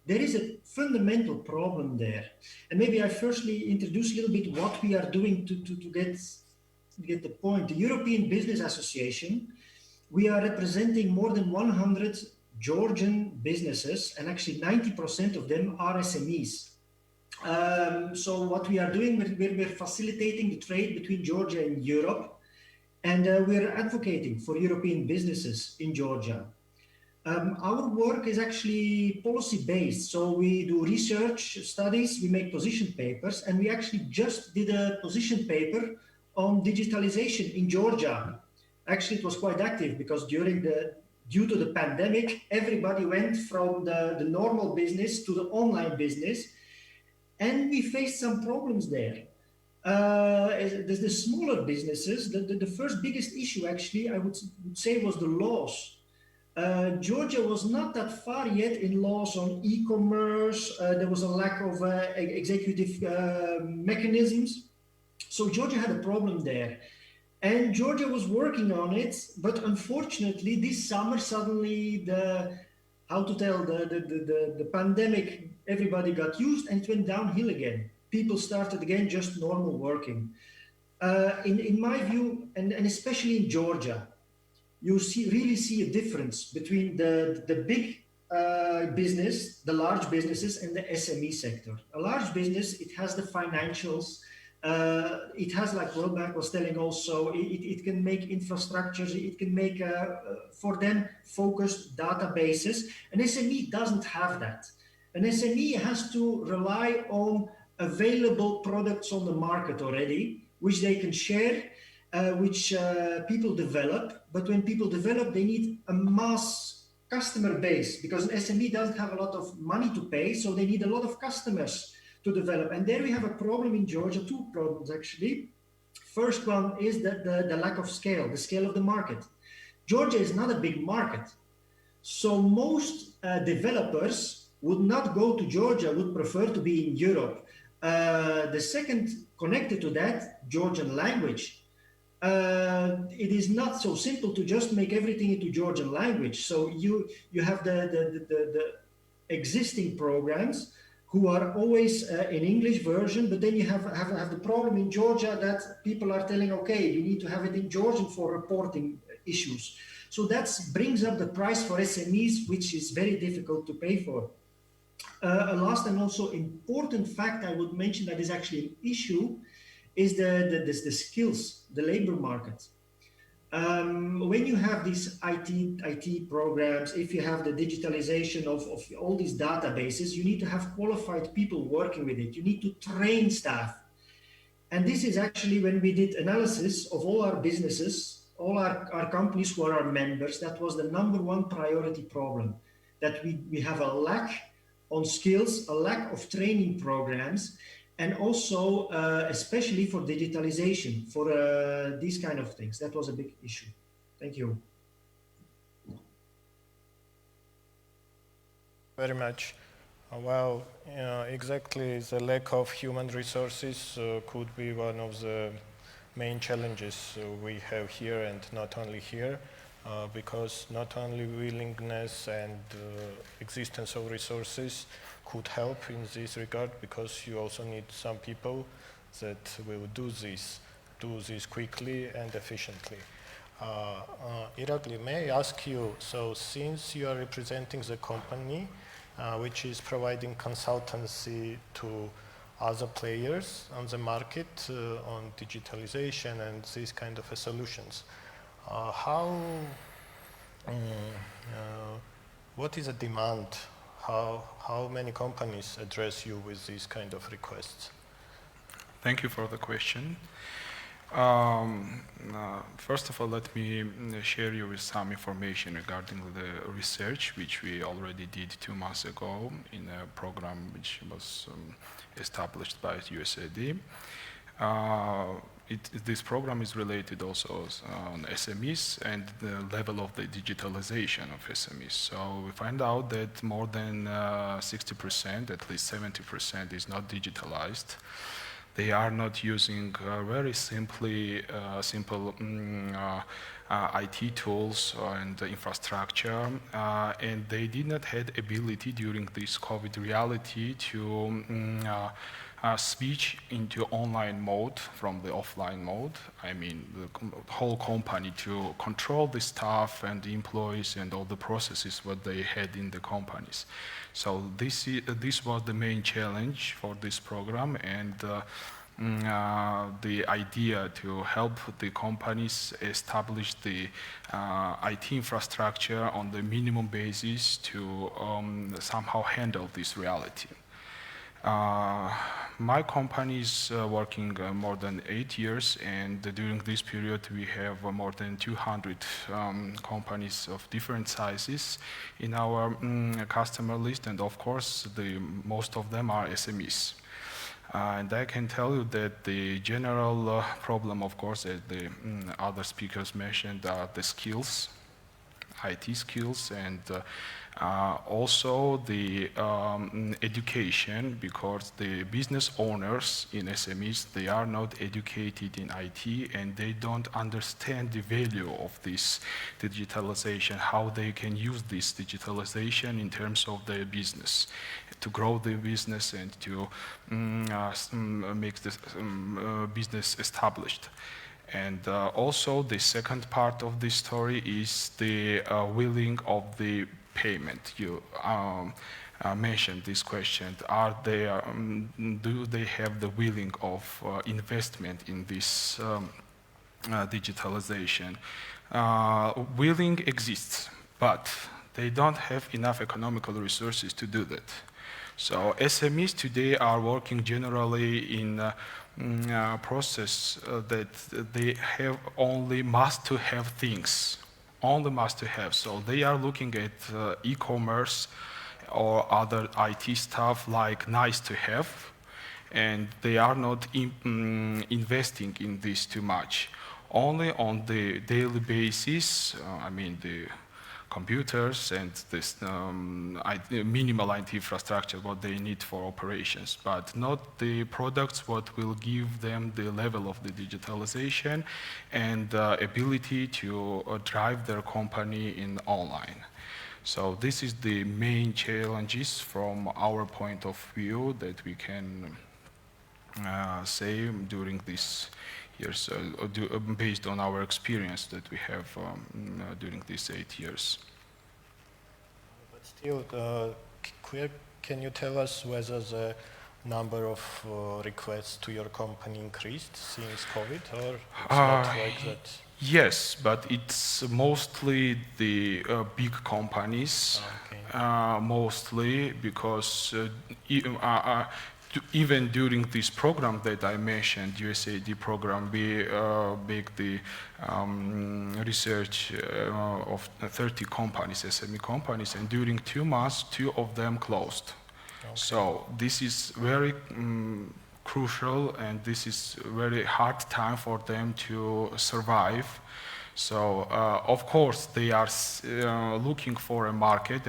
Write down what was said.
there is a fundamental problem there. And maybe I firstly introduce a little bit what we are doing to get the point. The European Business Association, we are representing more than 100 Georgian businesses, and actually 90% of them are SMEs. So what we are doing, we're facilitating the trade between Georgia and Europe, and we're advocating for European businesses in Georgia. Our work is actually policy-based, so we do research studies, we make position papers, and we actually just did a position paper on digitalization in Georgia. Actually, it was quite active because due to the pandemic, everybody went from the normal business to the online business, and we faced some problems there. The smaller businesses, the first biggest issue actually, I would say, was the laws. Georgia was not that far yet in laws on e-commerce. There was a lack of executive mechanisms. So Georgia had a problem there. And Georgia was working on it, but unfortunately this summer suddenly the pandemic, everybody got used and it went downhill again. People started again just normal working. In my view, and especially in Georgia, you really see a difference between the big business, the large businesses, and the SME sector. A large business, it has the financials, it has, like World Bank was telling also, it can make infrastructures, it can make, for them, focused databases. An SME doesn't have that. An SME has to rely on available products on the market already, which they can share, which people develop. But when people develop, they need a mass customer base, because an SME doesn't have a lot of money to pay, so they need a lot of customers to develop. And there we have a problem in Georgia, two problems actually. First one is that the lack of scale, the scale of the market. Georgia is not a big market. So most developers would not go to Georgia, would prefer to be in Europe. The second, connected to that, Georgian language. It is not so simple to just make everything into Georgian language. So you have the existing programs who are always in English version, but then you have the problem in Georgia that people are telling, okay, you need to have it in Georgian for reporting issues. So that brings up the price for SMEs, which is very difficult to pay for. A last and also important fact I would mention that is actually an issue is the skills, the labor market. When you have these IT programs, if you have the digitalization of all these databases, you need to have qualified people working with it. You need to train staff. And this is actually when we did analysis of all our businesses, all our companies who are our members, that was the #1 priority problem, that we have a lack on skills, a lack of training programs, and also especially for digitalization, for these kind of things. That was a big issue. Thank you. Very much. Well, exactly, the lack of human resources could be one of the main challenges we have here, and not only here, because not only willingness and existence of resources could help in this regard, because you also need some people that will do this quickly and efficiently. Irakli, may I ask you, so since you are representing the company which is providing consultancy to other players on the market on digitalization and these kind of solutions, what is the demand? How many companies address you with these kind of requests? Thank you for the question. First of all, let me share you with some information regarding the research which we already did 2 months ago in a program which was established by USAID. This program is related also on SMEs and the level of the digitalization of SMEs. So we find out that more than 60%, at least 70% is not digitalized. They are not using very simple IT tools and infrastructure, and they did not have ability during this COVID reality to switch into online mode from the offline mode. I mean, the whole company to control the staff and the employees and all the processes what they had in the companies. So this was the main challenge for this program, and the idea to help the companies establish the IT infrastructure on the minimum basis to somehow handle this reality. My company is working more than 8 years, and during this period we have more than 200 companies of different sizes in our customer list, and of course most of them are SMEs. And I can tell you that the general problem, of course, as the other speakers mentioned, are the skills, IT skills, and also the education, because the business owners in SMEs, they are not educated in IT and they don't understand the value of this digitalization, how they can use this digitalization in terms of their business, to grow their business and to make this business established. And also the second part of this story is the willing of the payment. You mentioned this question. Are they, do they have the willing of investment in this digitalization? Willing exists, but they don't have enough economical resources to do that. So SMEs today are working generally in process that they have only must-to-have things, only must-to-have. So they are looking at e-commerce or other IT stuff like nice-to-have, and they are not investing in this too much. Only on the daily basis, I mean the computers and this minimal IT infrastructure, what they need for operations, but not the products what will give them the level of the digitalization and ability to drive their company in online. So this is the main challenges from our point of view that we can say during this years, based on our experience that we have during these 8 years. But still, can you tell us whether the number of requests to your company increased since COVID, or it's not like that? Yes, but it's mostly the big companies, mostly because even during this program that I mentioned, USAID program, we make the research of 30 companies, SME companies, and during 2 months, 2 of them closed. Okay. So this is very crucial, and this is very hard time for them to survive. So of course they are looking for a market.